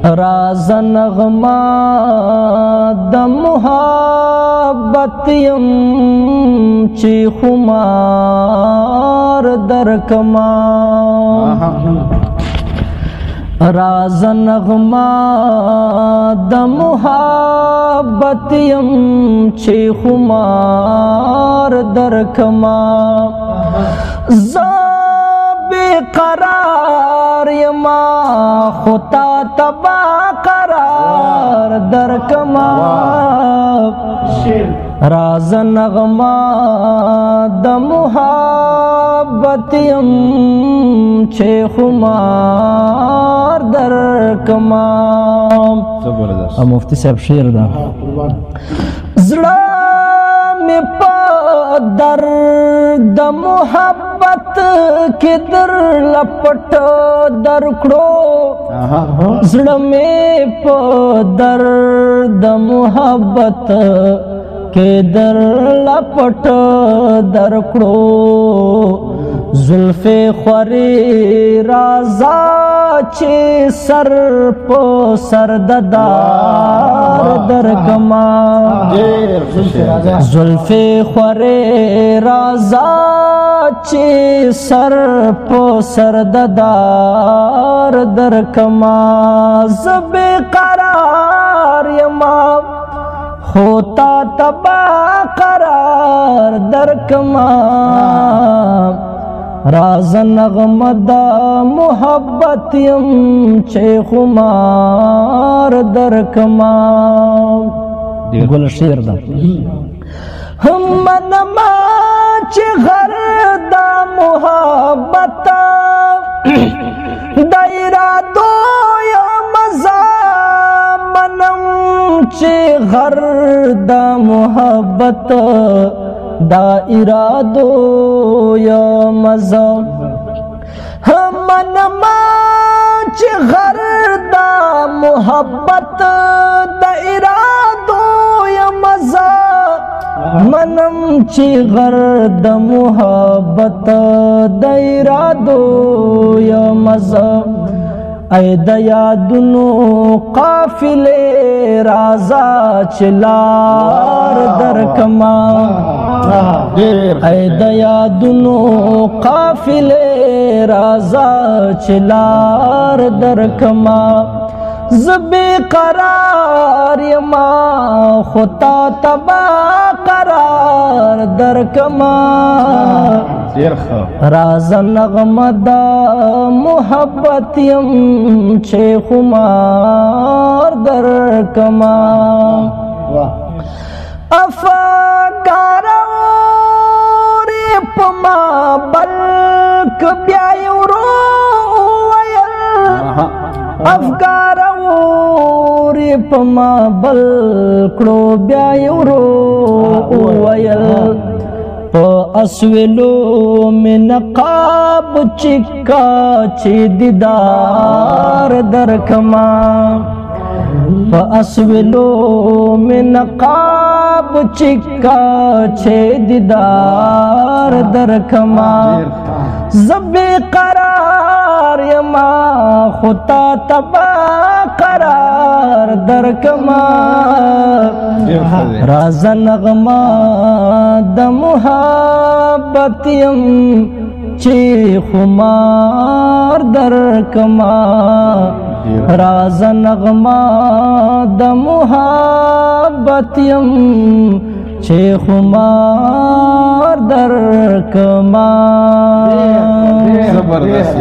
راز نغما د محبت یم چې خمار درکما راز نغما د محبت یم چې خمار درکما قرار یما خطا تبا قرار درکما راز نغما د محبت یم چې خمار درکما مفتی صاحب شعر دا زړه می په درد محبت کې در لپټ درکړو زړه می په درد محبت کې در لپټ درکړو زلفې خوري رازا چې سر په سر ددار درکما زلفې خوري رازا چې سر په سر ددار درکما زب قرار یما ہوتا تبا قرار درکما راز نغمه دا محبت یم چې خمار درکما ګل شعر دا هم منما چې غر دا محبت د ارادو یا مزا منم چې غر دا محبت دا ارادو یا مزا هم منما چې غر دا محبت دا ارادو یا مزا منم چې غر د محبت د ارادو یا مزا ای د یادونو قافلې رازا چلار درکما ای د یادونو قافلې رازا چلار درکما زبی قرار یما خطا تبا قرار درکما راز نغمه دا محبت یم چې خمار درکما افکاروري پما بلک بیا یورو ویل افکاروري پما بلکړو بیا یورو ویل په اسویلو می نقاب چکا چې دیدار درکما په اسویلو می نقاب چکا چې دیدار درکما زبی قرار یما خطا تبا قرار درکما راز نغما د محبت یم چې خمار درکما راز نغما د محبت یم چې خمار درکما زبردست